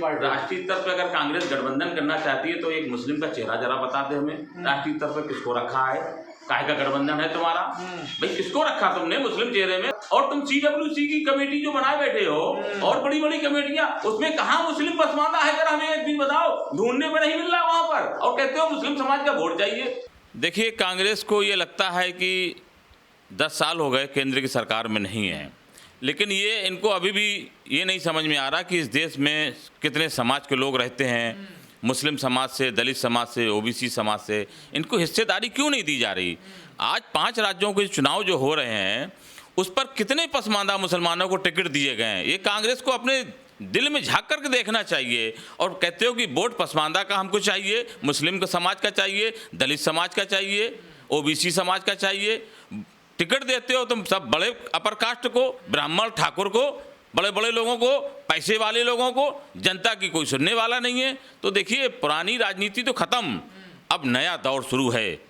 राष्ट्रीय स्तर पर अगर कांग्रेस गठबंधन करना चाहती है तो एक मुस्लिम का चेहरा जरा बताते हमें। राष्ट्रीय स्तर पर किसको रखा है, काहे का गठबंधन है तुम्हारा भाई, किसको रखा तुमने मुस्लिम चेहरे में? और तुम CWC की कमेटी जो बनाए बैठे हो और बड़ी बड़ी कमेटियां, उसमें कहाँ मुस्लिम पसमानदा है? जरा हमें एक दिन बताओ, ढूंढने में नहीं मिल रहा वहां पर, और कहते हो मुस्लिम समाज का वोट चाहिए। देखिए, कांग्रेस को ये लगता है कि 10 साल हो गए केंद्र की सरकार में नहीं है, लेकिन ये इनको अभी भी ये नहीं समझ में आ रहा कि इस देश में कितने समाज के लोग रहते हैं, मुस्लिम समाज से, दलित समाज से, OBC समाज से, इनको हिस्सेदारी क्यों नहीं दी जा रही? आज 5 राज्यों के चुनाव जो हो रहे हैं उस पर कितने पसमानदा मुसलमानों को टिकट दिए गए हैं, ये कांग्रेस को अपने दिल में झांक करके देखना चाहिए। और कहते हो कि वोट पसमानदा का हमको चाहिए, मुस्लिम का समाज का चाहिए, दलित समाज का चाहिए, OBC समाज का चाहिए। टिकट देते हो तुम सब बड़े अपर कास्ट को, ब्राह्मण ठाकुर को, बड़े बड़े लोगों को, पैसे वाले लोगों को, जनता की कोई सुनने वाला नहीं है। तो देखिए, पुरानी राजनीति तो खत्म, अब नया दौर शुरू है।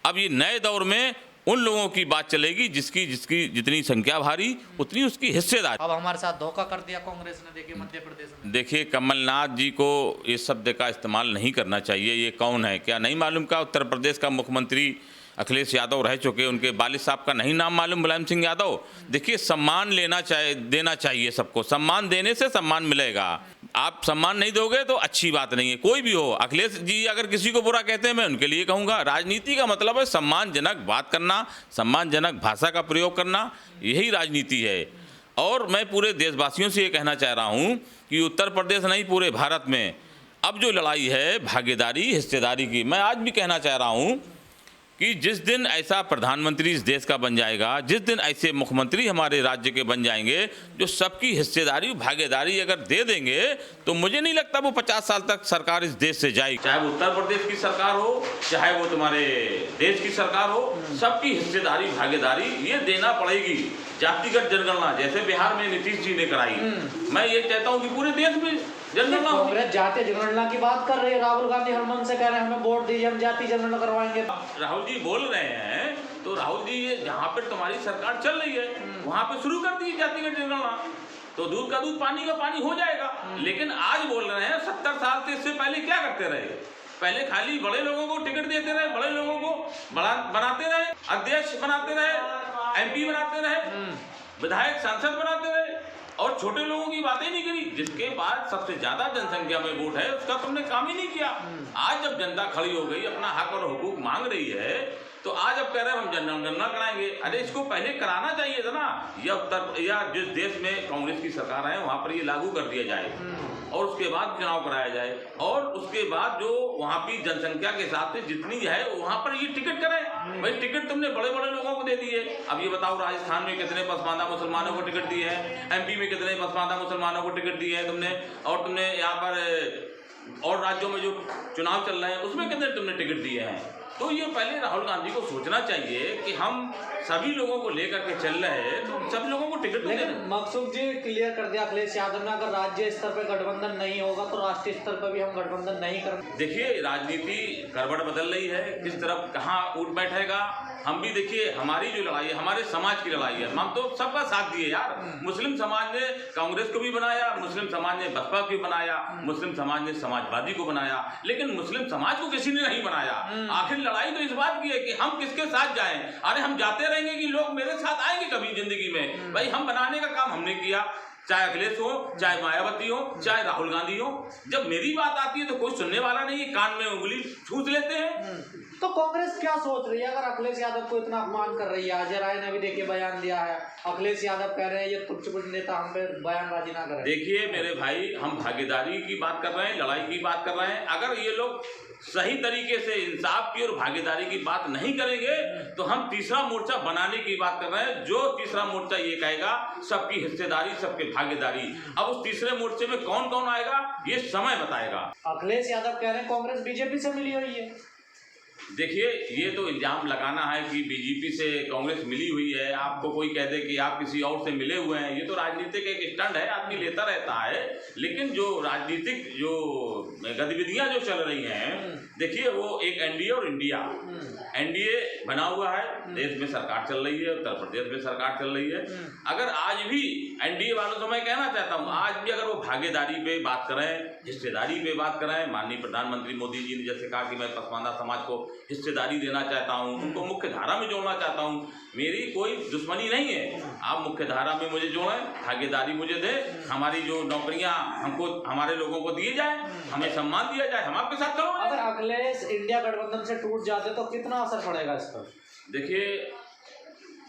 अब ये नए दौर में उन लोगों की बात चलेगी जिसकी जितनी संख्या भारी उतनी उसकी हिस्सेदारी। अब हमारे साथ धोखा कर दिया कांग्रेस ने, देखिए मध्य प्रदेश में। देखिए, कमलनाथ जी को इस शब्द का इस्तेमाल नहीं करना चाहिए। ये कौन है क्या नहीं मालूम? का उत्तर प्रदेश का मुख्यमंत्री अखिलेश यादव रह चुके, उनके वालिद साहब का नहीं नाम मालूम, मुलायम सिंह यादव। देखिए, सम्मान देना चाहिए सबको, सम्मान देने से सम्मान मिलेगा। आप सम्मान नहीं दोगे तो अच्छी बात नहीं है, कोई भी हो। अखिलेश जी अगर किसी को बुरा कहते हैं, मैं उनके लिए कहूँगा। राजनीति का मतलब है सम्मानजनक बात करना, सम्मानजनक भाषा का प्रयोग करना, यही राजनीति है। और मैं पूरे देशवासियों से ये कहना चाह रहा हूँ कि उत्तर प्रदेश नहीं, पूरे भारत में अब जो लड़ाई है भागीदारी हिस्सेदारी की, मैं आज भी कहना चाह रहा हूँ कि जिस दिन ऐसा प्रधानमंत्री इस देश का बन जाएगा, जिस दिन ऐसे मुख्यमंत्री हमारे राज्य के बन जाएंगे जो सबकी हिस्सेदारी भागीदारी अगर दे देंगे, तो मुझे नहीं लगता वो 50 साल तक सरकार इस देश से जाएगी। चाहे वो उत्तर प्रदेश की सरकार हो, चाहे वो तुम्हारे देश की सरकार हो, सबकी हिस्सेदारी भागीदारी ये देना पड़ेगी। जातिगत जनगणना जैसे बिहार में नीतीश जी ने कराई, मैं ये कहता हूँ कि पूरे देश में जनगणना। कांग्रेस जातीय जनगणना की बात कर रही है, राहुल गांधी हर मन से कह रहे हैं हमें वोट दीजिए, हम जातीय जनगणना करवाएंगे। राहुल जी बोल रहे हैं तो राहुल जी ये जहाँ पर तुम्हारी सरकार चल रही है वहाँ पे शुरू कर दी जातिगत जनगणना, तो दूध का दूध पानी का पानी हो जाएगा। लेकिन आज बोल रहे हैं 70 साल से इससे पहले क्या करते रहे? पहले खाली बड़े लोगों को टिकट देते रहे, बड़े लोगों को बनाते रहे, अध्यक्ष बनाते रहे, MP बनाते रहे, विधायक सांसद बनाते रहे, और छोटे लोगों की बातें नहीं करी। जिसके बाद सबसे ज्यादा जनसंख्या में वोट है उसका तुमने काम ही नहीं किया। आज जब जनता खड़ी हो गई, अपना हक और हुकूक मांग रही है, तो आज अब कह रहे हैं हम जनगणना कराएंगे। अरे इसको पहले कराना चाहिए था ना, या जिस देश में कांग्रेस की सरकार है वहां पर ये लागू कर दिया जाए और उसके बाद चुनाव कराया जाए, और उसके बाद जो वहाँ की जनसंख्या के हिसाब से जितनी है वहाँ पर ये टिकट करें। भाई टिकट तुमने बड़े बड़े लोगों को दे दिए। अब ये बताओ, राजस्थान में कितने पसमानदा मुसलमानों को टिकट दिए हैं, MP में कितने पसमानदा मुसलमानों को टिकट दिए हैं तुमने, और तुमने यहाँ पर और राज्यों में जो चुनाव चल रहे हैं उसमें कितने तुमने टिकट दिए हैं। तो ये पहले राहुल गांधी को सोचना चाहिए कि हम सभी लोगों को लेकर के चल रहे हैं, तो सभी लोगों को टिकट देना। मकसूद जी क्लियर कर दिया अखिलेश यादव ने, अगर राज्य स्तर पर गठबंधन नहीं होगा तो राष्ट्रीय स्तर पर भी हम गठबंधन नहीं करेंगे। देखिए, राजनीति गड़बड़ बदल रही है, किस तरफ कहाँ उठ बैठेगा। हम भी देखिए, हमारी जो लड़ाई है हमारे समाज की लड़ाई है, हम तो सबका साथ दिए यार। मुस्लिम समाज ने कांग्रेस को भी बनाया, मुस्लिम समाज ने बसपा को बनाया, मुस्लिम समाज ने समाजवादी को बनाया, लेकिन मुस्लिम समाज को किसी ने नहीं बनाया। आखिर लड़ाई तो इस बात की है कि हम किसके साथ जाएं। अरे हम जाते रहेंगे कि लोग मेरे साथ आएंगे कभी जिंदगी में? भाई हम बनाने का काम हमने किया, चाहे अखिलेश हो, चाहे मायावती हो, चाहे राहुल गांधी हो। जब मेरी बात आती है तो कोई सुनने वाला नहीं है, कान में उंगली छूट लेते हैं। तो कांग्रेस क्या सोच रही है अगर अखिलेश यादव को इतना अपमान कर रही है? अजय राय ने भी देखिए बयान दिया है, अखिलेश यादव कह रहे हैं ये तुच्छ नेता हम पे बयानबाजी ना करें। देखिए मेरे भाई, हम भागीदारी की बात कर रहे हैं, लड़ाई की बात कर रहे हैं। अगर ये लोग सही तरीके से इंसाफ की और भागीदारी की बात नहीं करेंगे तो हम तीसरा मोर्चा बनाने की बात कर रहे हैं। जो तीसरा मोर्चा ये कहेगा सबकी हिस्सेदारी, सबकी भागीदारी। अब उस तीसरे मोर्चे में कौन कौन आएगा ये समय बताएगा। अखिलेश यादव कह रहे हैं कांग्रेस बीजेपी से मिली हुई है। देखिए, ये तो इल्जाम लगाना है कि बीजेपी से कांग्रेस मिली हुई है। आपको कोई कह दे कि आप किसी और से मिले हुए हैं, ये तो राजनीतिक एक स्टंट है, आदमी लेता रहता है। लेकिन जो राजनीतिक जो गतिविधियां जो चल रही हैं, देखिए वो एक एनडीए और इंडिया, एनडीए बना हुआ है, देश में सरकार चल रही है, उत्तर प्रदेश में सरकार चल रही है। अगर आज भी एनडीए वालों से मैं कहना चाहता हूँ, आज भी अगर वो भागीदारी पे बात करें, हिस्सेदारी पे बात कराएं। माननीय प्रधानमंत्री मोदी जी ने जैसे कहा कि मैं पसमानदा समाज को हिस्सेदारी देना चाहता हूँ, उनको मुख्य धारा में जोड़ना चाहता हूँ। मेरी कोई दुश्मनी नहीं है, आप मुख्य धारा में मुझे जोड़ें, भागीदारी मुझे दें, हमारी जो नौकरियाँ हमको हमारे लोगों को दिए जाए, हमें सम्मान दिया जाए, हम आपके साथ करोगे। अगर अखिलेश इंडिया गठबंधन से टूट जाते तो कितना असर पड़ेगा इस पर? देखिए,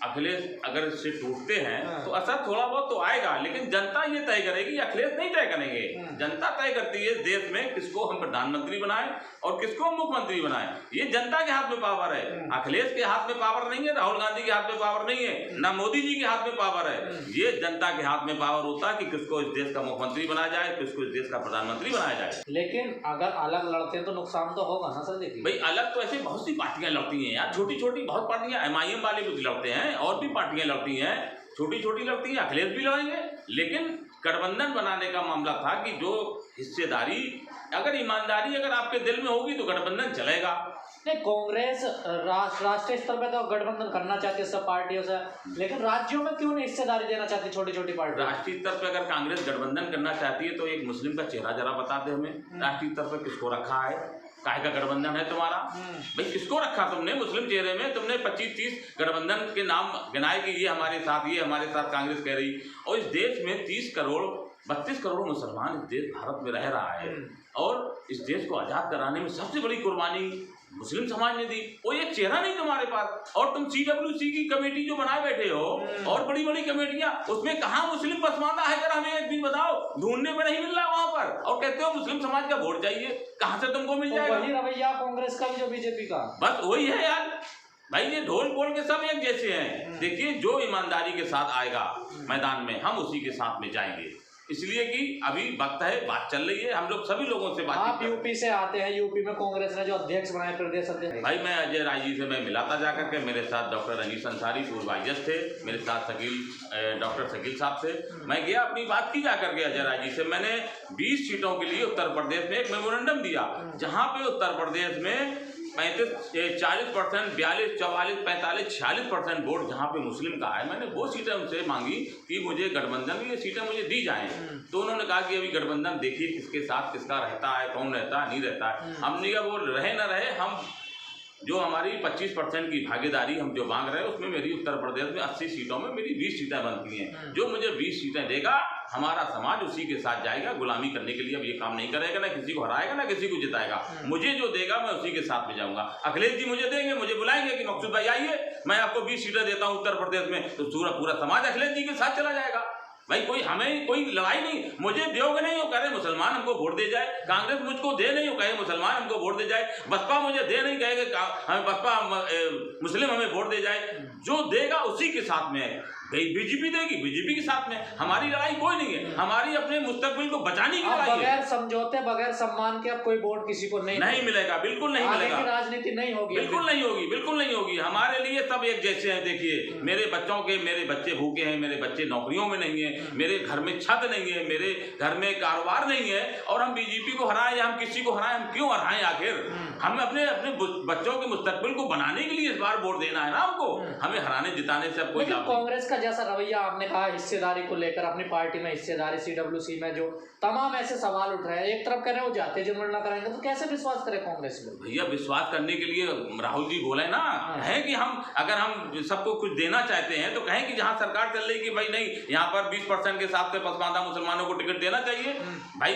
अखिलेश अगर इससे टूटते हैं तो असर थोड़ा बहुत तो आएगा, लेकिन जनता ये तय करेगी, अखिलेश नहीं तय करेंगे। जनता तय करती है इस देश में किसको हम प्रधानमंत्री बनाएं और किसको हम मुख्यमंत्री बनाएं। ये जनता के हाथ में पावर है, अखिलेश के हाथ में पावर नहीं है, राहुल गांधी के हाथ में पावर नहीं है, ना मोदी जी के हाथ में पावर है। ये जनता के हाथ में पावर होता है कि किसको इस देश का मुख्यमंत्री बनाया जाए, किसको इस देश का प्रधानमंत्री बनाया जाए। लेकिन अगर अलग लड़ते हैं तो नुकसान तो होगा ना सर? देखिए भाई, अलग तो ऐसे बहुत सी पार्टियां लड़ती हैं यार, छोटी छोटी बहुत पार्टियां, MIM वाले भी लड़ते हैं और भी पार्टियां लड़ती हैं, छोटी छोटी लड़ती हैं, अखिलेश भी लड़ेंगे। लेकिन गठबंधन बनाने का मामला था कि जो हिस्सेदारी, अगर ईमानदारी अगर आपके दिल में होगी तो गठबंधन चलेगा। नहीं, कांग्रेस राष्ट्रीय स्तर पे तो गठबंधन करना चाहती है सब पार्टियों से, लेकिन राज्यों में क्यों नहीं हिस्सेदारी देना चाहती छोटी छोटी पार्टी? राष्ट्रीय स्तर पे अगर कांग्रेस गठबंधन करना चाहती है तो एक मुस्लिम का चेहरा जरा बता दे हमें, राष्ट्रीय स्तर पे किसको रखा है, काहे का गठबंधन है तुम्हारा? भाई, किसको रखा तुमने मुस्लिम चेहरे में? तुमने 25-30 गठबंधन के नाम गिनाए कि ये हमारे साथ कांग्रेस कह रही। और इस देश में 32 करोड़ मुसलमान इस देश भारत में रह रहा है और इस देश को आज़ाद कराने में सबसे बड़ी कुर्बानी मुस्लिम समाज ने दी। वो एक चेहरा नहीं तुम्हारे पास, और तुम CWC की कमेटी जो बनाए बैठे हो और बड़ी बड़ी कमेटियां, उसमें कहाँ मुस्लिम पसमानदा है? जरा हमें एक दिन बताओ, ढूंढने में नहीं मिल रहा वहां पर, और कहते हो मुस्लिम समाज का वोट चाहिए, कहाँ से तुमको मिल जाएगा? वही रवैया कांग्रेस का भी जो बीजेपी का, बस वही है यार। भाई, ये ढोल बोल के सब एक जैसे हैं। देखिए, जो ईमानदारी के साथ आएगा मैदान में, हम उसी के साथ में जाएंगे, इसलिए कि अभी वक्त है, बात चल रही है, हम लोग सभी लोगों से बात। आप यूपी से आते हैं, यूपी में कांग्रेस ने जो अध्यक्ष बनाए, प्रदेश अध्यक्ष। भाई, मैं अजय राय जी से मैं मिला था जाकर के, मेरे साथ डॉक्टर अनीस अंसारी पूर्व IAS थे, मेरे साथ डॉक्टर शकील साहब से मैं गया, अपनी बात की जाकर के अजय राय जी से। मैंने 20 सीटों के लिए उत्तर प्रदेश में एक मेमोरेंडम दिया, जहाँ पे उत्तर प्रदेश में 40%, 42, 44, 45, 46% वोट जहाँ पे मुस्लिम का है, मैंने वो सीटें उनसे मांगी कि मुझे गठबंधन की ये सीटें मुझे दी जाएं। तो उन्होंने कहा कि अभी गठबंधन देखिए किसके साथ किसका रहता है, कौन रहता है, नहीं रहता है। हमने कहा वो रहे ना रहे, हम जो हमारी 25% की भागीदारी हम जो मांग रहे हैं, उसमें मेरी उत्तर प्रदेश में 80 सीटों में मेरी 20 सीटें बनती हैं। जो मुझे 20 सीटें देगा, हमारा समाज उसी के साथ जाएगा। गुलामी करने के लिए अब ये काम नहीं करेगा, ना किसी को हराएगा ना किसी को जिताएगा। मुझे जो देगा मैं उसी के साथ में जाऊंगा। अखिलेश जी मुझे देंगे, मुझे बुलाएंगे कि मकसूद भाई आइए, मैं आपको 20 सीटें देता हूँ उत्तर प्रदेश में, तो पूरा समाज अखिलेश जी के साथ चला जाएगा। भाई, हमें कोई लड़ाई नहीं, मुझे दोगे नहीं, वो कह रहे मुसलमान हमको वोट दे जाए, कांग्रेस मुझको दे नहीं, वो कहे मुसलमान हमको वोट दे जाए, बसपा मुझे दे नहीं, कहेगा हमें बसपा मुस्लिम हमें वोट दे जाए। जो देगा उसी के साथ में है। बीजेपी देगी, बीजेपी के साथ में। हमारी लड़ाई कोई नहीं है, हमारी अपने मुस्तकबिल को बचाने की लड़ाई है। बगैर समझौते, बगैर सम्मान के अब कोई वोट किसी को नहीं मिलेगा, बिल्कुल नहीं मिलेगा। राजनीति नहीं होगी, बिल्कुल नहीं होगी, बिल्कुल नहीं होगी। हमारे लिए सब एक जैसे हैं। देखिए, मेरे बच्चे भूखे हैं, मेरे बच्चे नौकरियों में नहीं है, मेरे घर में छत नहीं है, मेरे घर में कारोबार नहीं है, और हम बीजेपी को हराएं या हम किसी को हराएं, हम क्यों हराएं? आखिर हम अपने बच्चों के मुस्तकबिल को बनाने के लिए इस बार वोट देना है ना हमको, हमें हराने जिताने से अब कोई लाभ नहीं। कांग्रेस का जैसा रवैया आपने कहा हिस्सेदारी को लेकर, अपनी पार्टी में हिस्सेदारी, CWC में जो तमाम ऐसे सवाल उठ रहे हैं, एक तरफ कह रहे हैं वो जातीय जनगणना कराएंगे, तो कैसे विश्वास करें कांग्रेस में? भैया, विश्वास करने के लिए राहुल जी बोले ना, है कि अगर हम सबको कुछ देना चाहते हैं तो कहें कि जहां सरकार चल रही कि भाई नहीं, यहाँ पर 20% के हिसाब से पसमानदा मुसलमानों को टिकट देना चाहिए। भाई,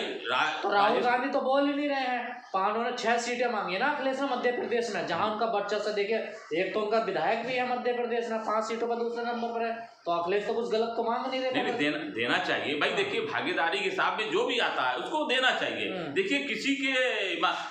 तो राहुल गांधी तो बोल ही नहीं रहे हैं। उन्होंने 6 सीटें मांगी है ना अखिलेश ने मध्य प्रदेश में, जहां उनका वर्चस्व देखिए, एक तो उनका विधायक भी है मध्य प्रदेश में, 5 सीटों पर दूसरे नंबर पर है, तो अखिलेश तो कुछ गलत तो मांग नहीं रहे। नहीं, देना चाहिए भाई। देखिए, भागीदारी के हिसाब में जो भी आता है उसको देना चाहिए। देखिए, किसी के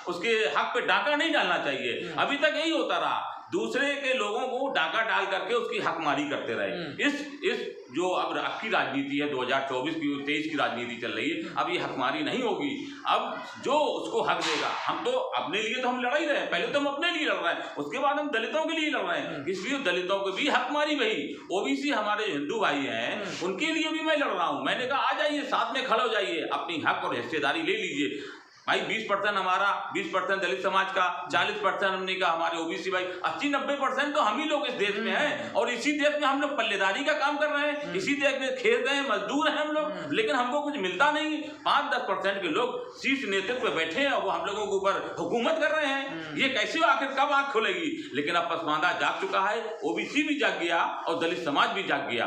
उसके हक पे डाका नहीं डालना चाहिए। अभी तक यही होता रहा, दूसरे के लोगों को डाका डाल करके उसकी हकमारी करते रहे। इस जो अब की राजनीति है, 2024 की 23 की राजनीति चल रही है, अब ये हकमारी नहीं होगी। अब जो उसको हक देगा, हम तो अपने लिए तो हम लड़ ही रहे हैं, पहले तो हम अपने लिए लड़ रहे हैं, उसके बाद हम दलितों के लिए लड़ रहे हैं, इसलिए दलितों को भी हकमारी वही। OBC हमारे हिंदू भाई हैं, उनके लिए भी मैं लड़ रहा हूँ। मैंने कहा आ जाइए, साथ में खड़े हो जाइए, अपनी हक और हिस्सेदारी ले लीजिए। भाई 20% हमारा, 20% दलित समाज का, 40% हमने कहा हमारे ओबीसी भाई, 80-90% तो हम ही लोग इस देश में हैं। और इसी देश में हम लोग पल्लेदारी का काम कर रहे हैं, इसी देश में खेत हैं, मजदूर हैं हम लोग, लेकिन हमको कुछ मिलता नहीं। 5-10% के लोग शीर्ष नेतृत्व पे बैठे हैं और वो हम लोगों के ऊपर हुकूमत कर रहे हैं। ये कैसे आखिर कब आंख खुलेगी? लेकिन अब पसमानदा जाग चुका है, ओबीसी भी जाग गया और दलित समाज भी जाग गया।